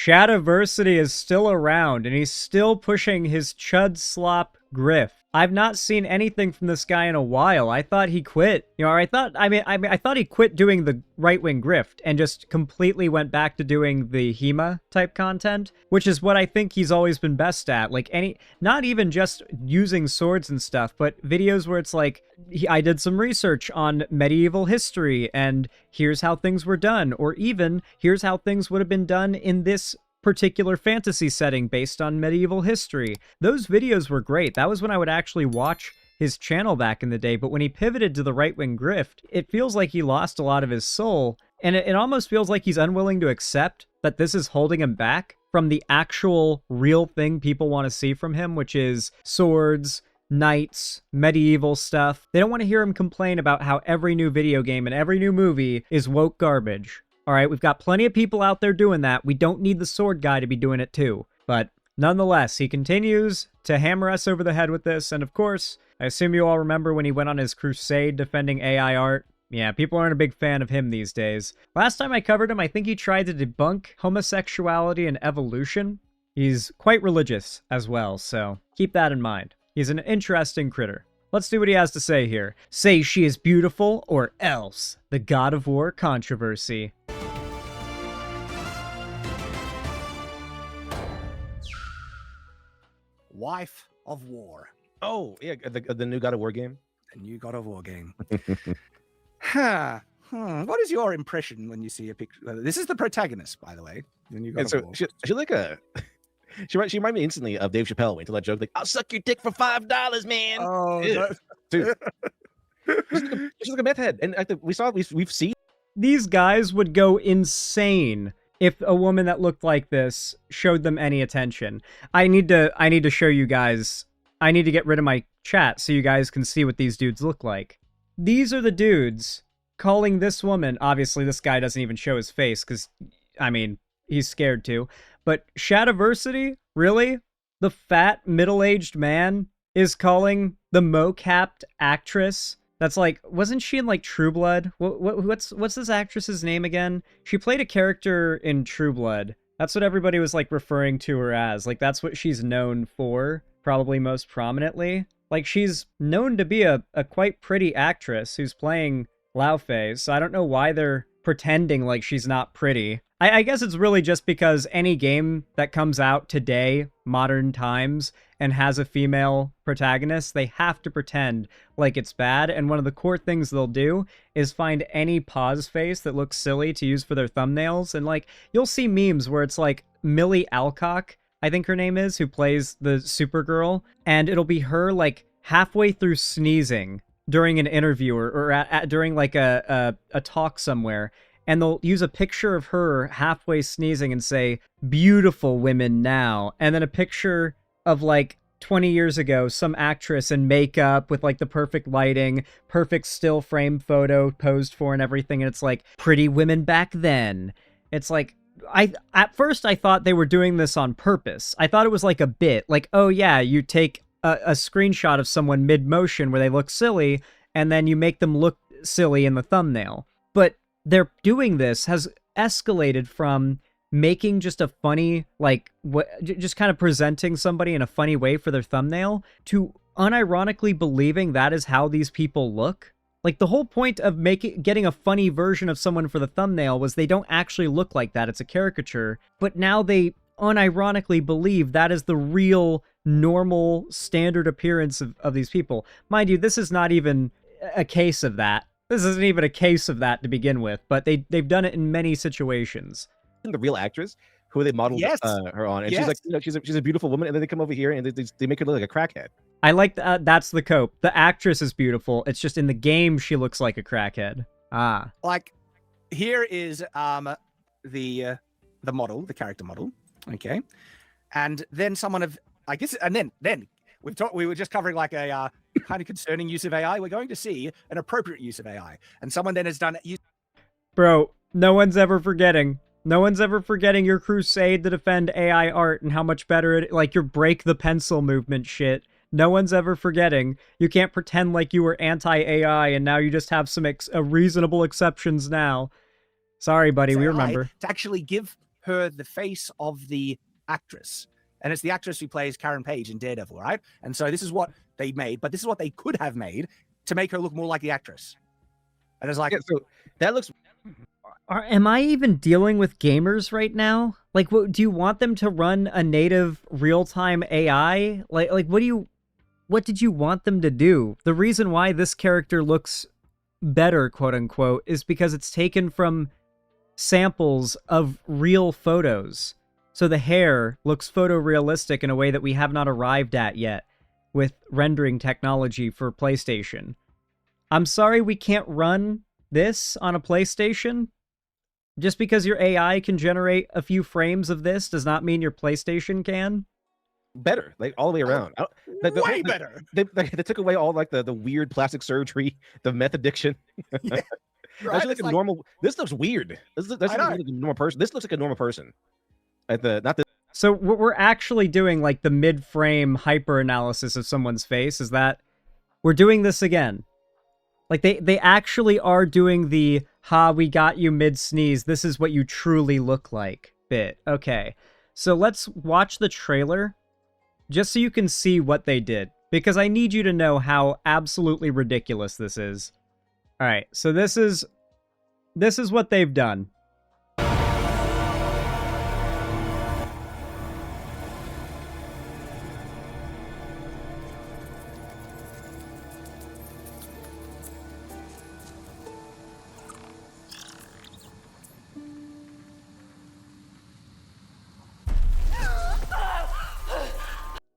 Shadiversity is still around, and he's still pushing his chud slop grift. I've not seen anything from this guy in a while. I thought he quit. You know, I thought he quit doing the right-wing grift and just completely went back to doing the HEMA type content, which is what I think he's always been best at. Like not even just using swords and stuff, but videos where it's like, I did some research on medieval history and here's how things were done, or even here's how things would have been done in this particular fantasy setting based on medieval history. Those videos were great. That was when I would actually watch his channel back in the day, but when he pivoted to the right-wing grift, it feels like he lost a lot of his soul, and it almost feels like he's unwilling to accept that this is holding him back from the actual real thing people want to see from him, which is swords, knights, medieval stuff. They don't want to hear him complain about how every new video game and every new movie is woke garbage. All right, we've got plenty of people out there doing that. We don't need the sword guy to be doing it too. But nonetheless, he continues to hammer us over the head with this. And of course, I assume you all remember when he went on his crusade defending AI art. Yeah, people aren't a big fan of him these days. Last time I covered him, I think he tried to debunk homosexuality and evolution. He's quite religious as well, so keep that in mind. He's an interesting critter. Let's see what he has to say here. Say she is beautiful or else. The God of War controversy. Wife of War. Oh, yeah, the new God of War game. The new God of War game. What is your impression when you see a picture? This is the protagonist, by the way. The new God of War. She like a... She reminded me instantly of Dave Chappelle when he told that joke, like, I'll suck your dick for $5, man. Oh, dude. She's like a meth head. And we've seen. These guys would go insane if a woman that looked like this showed them any attention. I need to show you guys. I need to get rid of my chat so you guys can see what these dudes look like. These are the dudes calling this woman. Obviously, this guy doesn't even show his face because, I mean, he's scared to. But Shadiversity, really? The fat, middle-aged man is calling the mo-capped actress that's like, wasn't she in like True Blood? What's this actress's name again? She played a character in True Blood. That's what everybody was like referring to her as. Like, that's what she's known for, probably most prominently. Like, she's known to be a quite pretty actress who's playing Lao Fei, so I don't know why they're pretending like she's not pretty. I guess it's really just because any game that comes out today, modern times, and has a female protagonist, they have to pretend like it's bad, and one of the core things they'll do is find any pause face that looks silly to use for their thumbnails, and like, you'll see memes where it's like Millie Alcock, I think her name is, who plays the Supergirl, and it'll be her like halfway through sneezing during an interview or during like a talk somewhere, and they'll use a picture of her halfway sneezing and say, beautiful women now. And then a picture of like 20 years ago, some actress in makeup with like the perfect lighting, perfect still frame photo posed for and everything. And it's like, pretty women back then. It's like, at first I thought they were doing this on purpose. I thought it was like a bit. Like, oh yeah, you take a screenshot of someone mid-motion where they look silly, and then you make them look silly in the thumbnail. But they're doing this has escalated from making just a funny, like, just kind of presenting somebody in a funny way for their thumbnail to unironically believing that is how these people look. Like, the whole point of getting a funny version of someone for the thumbnail was they don't actually look like that. It's a caricature. But now they unironically believe that is the real, normal, standard appearance of these people. Mind you, this is not even a case of that. This isn't even a case of that to begin with, but they've done it in many situations. The real actress who they modeled her on, and she's like, you know, she's a beautiful woman, and then they come over here and they make her look like a crackhead. I like that. That's the cope. The actress is beautiful. It's just in the game she looks like a crackhead. Ah, like here is the model, the character model, okay, and then someone of I guess, and then we were just covering like a kind of concerning use of AI. We're going to see an appropriate use of AI, and someone then has done it. Bro, no one's ever forgetting. No one's ever forgetting your crusade to defend AI art and how much better it, like your break the pencil movement shit. No one's ever forgetting. You can't pretend like you were anti-AI and now you just have some reasonable exceptions now. Sorry, buddy, we remember. To actually give her the face of the actress. And it's the actress who plays Karen Page in Daredevil, right? And so this is what they made, but this is what they could have made to make her look more like the actress. And it's like, yeah, so that looks. Am I even dealing with gamers right now? Like, what do you want them to run a native real-time AI? Like, what did you want them to do? The reason why this character looks better, quote unquote, is because it's taken from samples of real photos. So the hair looks photorealistic in a way that we have not arrived at yet with rendering technology for PlayStation. I'm sorry we can't run this on a PlayStation. Just because your AI can generate a few frames of this does not mean your PlayStation can. Better, like all the way around. Way better. They took away all like the weird plastic surgery, the meth addiction. Yeah, right? That's like a normal. This looks weird. This looks like a normal person. This looks like a normal person. So we're actually doing like the mid-frame hyper analysis of someone's face. Is that we're doing this again? Like they actually are doing the we got you mid-sneeze, this is what you truly look like bit. Okay, so let's watch the trailer just so you can see what they did, because I need you to know how absolutely ridiculous this is. All right, so this is what they've done.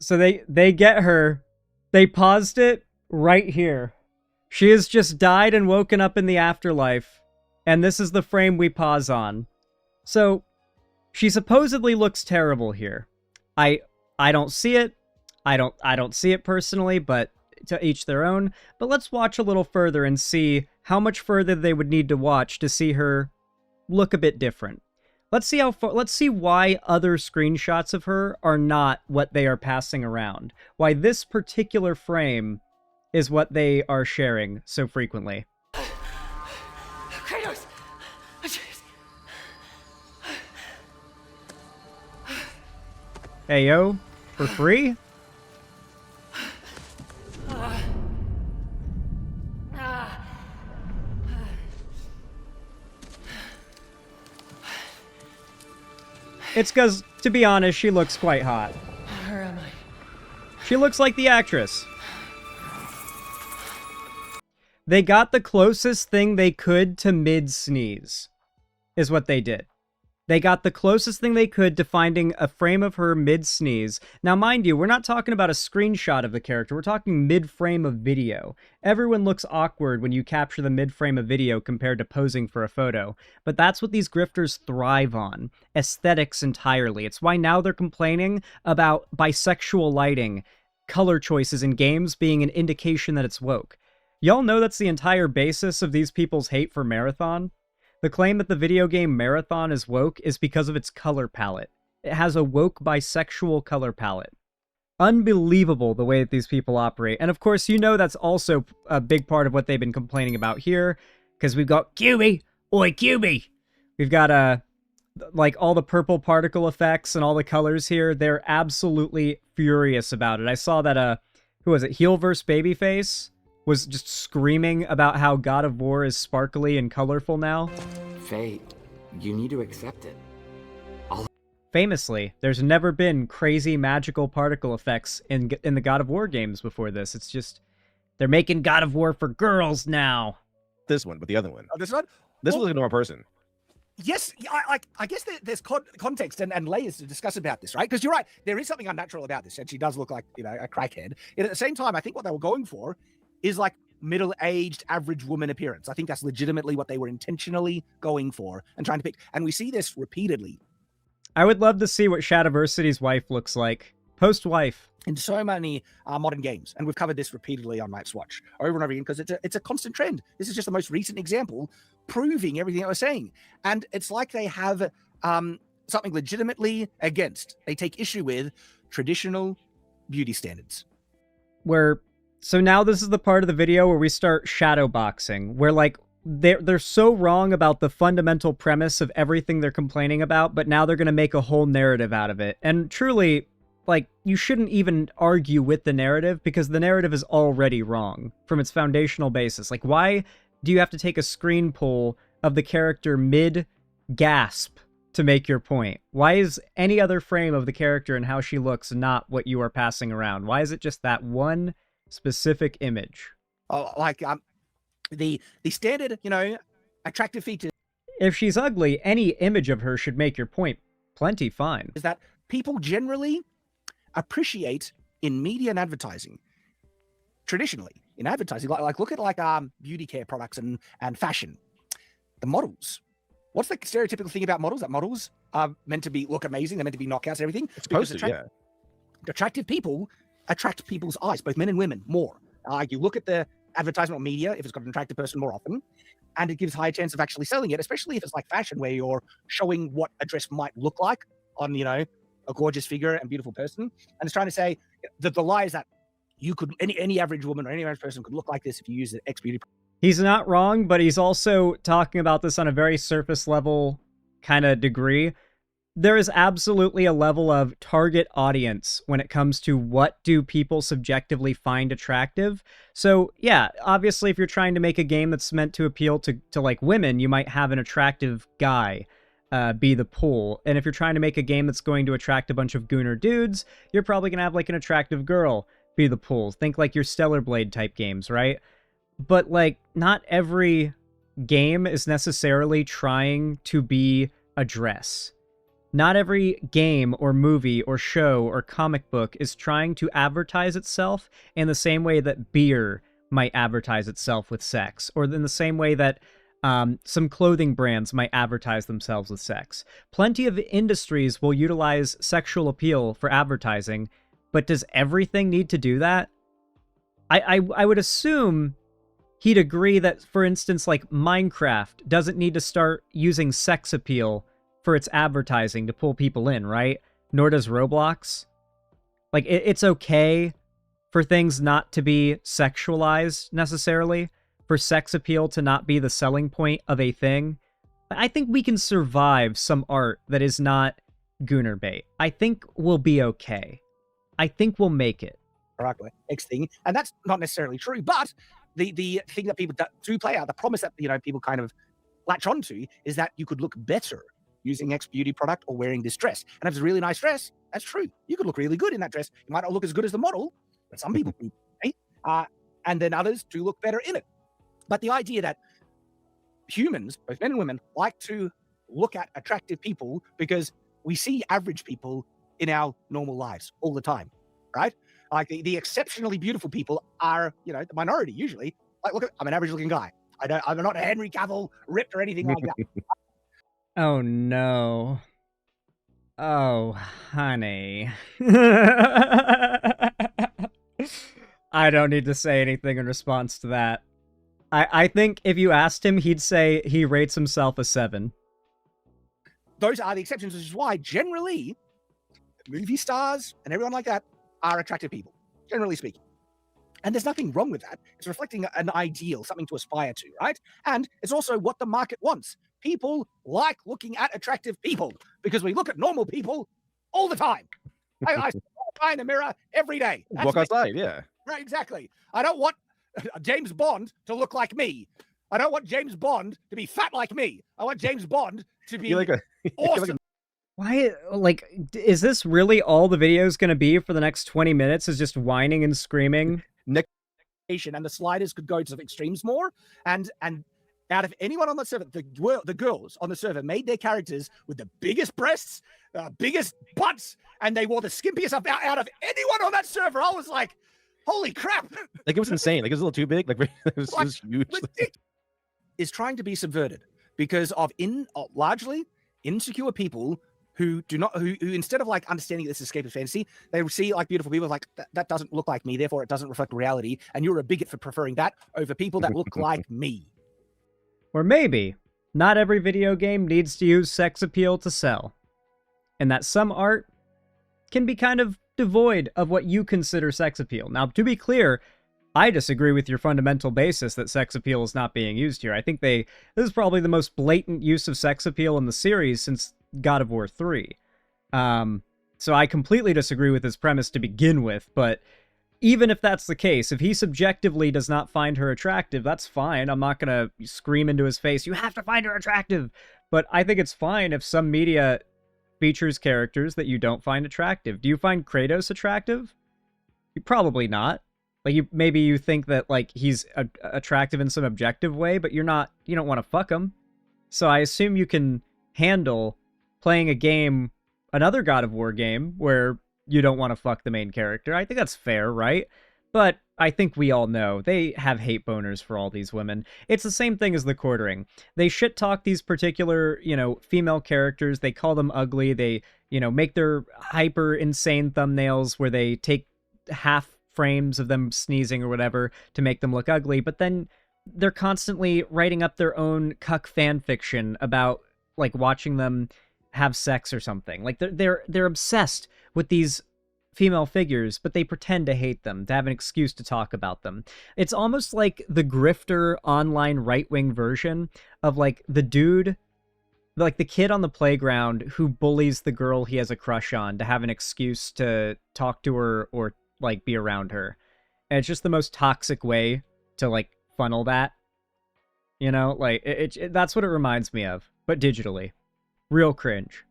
So they get her, they paused it right here. She has just died and woken up in the afterlife, and this is the frame we pause on. So she supposedly looks terrible here. I don't see it. I don't see it personally, but to each their own. But let's watch a little further and see how much further they would need to watch to see her look a bit different. Let's see how far, let's see why other screenshots of her are not what they are passing around. Why this particular frame is what they are sharing so frequently. Kratos! Hey yo, for free? It's because, to be honest, she looks quite hot. Where am I? She looks like the actress. They got the closest thing they could to mid-sneeze, is what they did. They got the closest thing they could to finding a frame of her mid-sneeze. Now, mind you, we're not talking about a screenshot of the character. We're talking mid-frame of video. Everyone looks awkward when you capture the mid-frame of video compared to posing for a photo. But that's what these grifters thrive on. Aesthetics entirely. It's why now they're complaining about bisexual lighting, color choices in games being an indication that it's woke. Y'all know that's the entire basis of these people's hate for Marathon? The claim that the video game Marathon is woke is because of its color palette. It has a woke bisexual color palette. Unbelievable the way that these people operate. And of course, you know that's also a big part of what they've been complaining about here, because we've got QB, oi QB. We've got like all the purple particle effects and all the colors here. They're absolutely furious about it. I saw that who was it? Heel vs. Babyface was just screaming about how God of War is sparkly and colorful now. Fate, you need to accept it. Famously, there's never been crazy magical particle effects in the God of War games before this. It's just, they're making God of War for girls now. This one, but the other one. Oh, this one? This was a normal person. Yes, I guess there's context and layers to discuss about this, right? Because you're right, there is something unnatural about this, and she does look like, you know, a crackhead. And at the same time, I think what they were going for is like middle-aged average woman appearance. I think that's legitimately what they were intentionally going for and trying to pick. And we see this repeatedly. I would love to see what Shadiversity's wife looks like. Post-wife. In so many modern games. And we've covered this repeatedly on Night's Watch over and over again because it's a constant trend. This is just the most recent example proving everything I was saying. And it's like they have something legitimately against. They take issue with traditional beauty standards. So now this is the part of the video where we start shadow boxing, where like they're so wrong about the fundamental premise of everything they're complaining about, but now they're going to make a whole narrative out of it. And truly, like, you shouldn't even argue with the narrative, because the narrative is already wrong from its foundational basis. Like, why do you have to take a screen pull of the character mid-gasp to make your point? Why is any other frame of the character and how she looks not what you are passing around? Why is it just that one specific image? Oh, like, the standard, you know, attractive features If she's ugly, any image of her should make your point plenty fine. is that people generally appreciate in media and advertising. Traditionally, in advertising, like look at beauty care products and fashion. The models. What's the stereotypical thing about models? That models are meant to look amazing. They're meant to be knockouts and everything. It's supposed to, yeah. Attractive people attract people's eyes, both men and women, more. You look at the advertisement or media, if it's got an attractive person more often, and it gives higher chance of actually selling it, especially if it's like fashion, where you're showing what a dress might look like on, you know, a gorgeous figure and beautiful person. And it's trying to say that the lie is that you could, any average woman or any average person could look like this if you use an X beauty. He's not wrong, but he's also talking about this on a very surface level kind of degree. There is absolutely a level of target audience when it comes to what do people subjectively find attractive. So yeah, obviously if you're trying to make a game that's meant to appeal to like women, you might have an attractive guy be the pull. And if you're trying to make a game that's going to attract a bunch of gooner dudes, you're probably going to have like an attractive girl be the pull. Think like your Stellar Blade type games, right? But like not every game is necessarily trying to be a dress. Not every game or movie or show or comic book is trying to advertise itself in the same way that beer might advertise itself with sex, or in the same way that some clothing brands might advertise themselves with sex. Plenty of industries will utilize sexual appeal for advertising, but does everything need to do that? I would assume he'd agree that, for instance, like Minecraft doesn't need to start using sex appeal for its advertising to pull people in, right? Nor does Roblox. Like, it's okay for things not to be sexualized, necessarily, for sex appeal to not be the selling point of a thing. I think we can survive some art that is not gooner bait. I think we'll be okay. I think we'll make it. X thing, and that's not necessarily true, but the thing that people do play out, the promise that, you know, people kind of latch onto, is that you could look better using X beauty product or wearing this dress. And if it's a really nice dress, that's true. You could look really good in that dress. You might not look as good as the model, but some people do, right? And then others do look better in it. But the idea that humans, both men and women, like to look at attractive people because we see average people in our normal lives all the time, right? Like the exceptionally beautiful people are, you know, the minority usually. Like, look, I'm an average looking guy. I'm not Henry Cavill ripped or anything like that. Oh no. Oh, honey. I don't need to say anything in response to that. I think if you asked him, he'd say he rates himself a 7. Those are the exceptions, which is why generally movie stars and everyone like that are attractive people, generally speaking. And there's nothing wrong with that. It's reflecting an ideal, something to aspire to, right? And it's also what the market wants. People like looking at attractive people because we look at normal people all the time. I in the mirror every day. That's walk outside, yeah. Right, exactly. I don't want James Bond to look like me. I don't want James Bond to be fat like me. I want James Bond to be awesome. Why, like, is this really all the video is going to be for the next 20 minutes, is just whining and screaming? And the sliders could go to extremes more. And out of anyone on the server, the girls on the server made their characters with the biggest breasts, biggest butts, and they wore the skimpiest stuff out of anyone on that server. I was like, holy crap. Like, it was insane. Like, it was a little too big. Like, it was huge. Is trying to be subverted because of largely insecure people who do not, who instead of like understanding this escape of fantasy, they see like beautiful people like that doesn't look like me, therefore it doesn't reflect reality, and you're a bigot for preferring that over people that look like me. Or maybe not every video game needs to use sex appeal to sell, and that some art can be kind of devoid of what you consider sex appeal. Now, to be clear, I disagree with your fundamental basis that sex appeal is not being used here. I think this is probably the most blatant use of sex appeal in the series since God of War 3. So I completely disagree with his premise to begin with, but even if that's the case, if he subjectively does not find her attractive, that's fine. I'm not gonna scream into his face, you have to find her attractive! But I think it's fine if some media features characters that you don't find attractive. Do you find Kratos attractive? Probably not. Like, maybe you think that, like, he's attractive in some objective way, but you don't want to fuck him. So I assume you can handle playing a game, another God of War game, where you don't want to fuck the main character. I think that's fair, right? But I think we all know they have hate boners for all these women. It's the same thing as the quartering. They shit talk these particular, female characters. They call them ugly. They, make their hyper insane thumbnails where they take half frames of them sneezing or whatever to make them look ugly, but then they're constantly writing up their own cuck fan fiction about, like, watching them have sex or something. Like, they're obsessed with these female figures, but they pretend to hate them, to have an excuse to talk about them. It's almost like the grifter online right-wing version of, like, the dude, like the kid on the playground who bullies the girl he has a crush on to have an excuse to talk to her or, like, be around her. And it's just the most toxic way to, like, funnel that. Like, that's what it reminds me of, but digitally. Real cringe.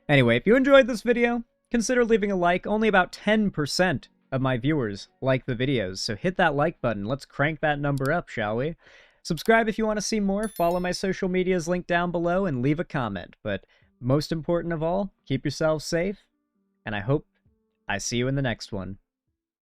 Anyway, if you enjoyed this video, consider leaving a like. Only about 10% of my viewers like the videos, so hit that like button. Let's crank that number up, shall we? Subscribe if you want to see more, follow my social medias linked down below, and leave a comment. But most important of all, keep yourselves safe, and I hope I see you in the next one.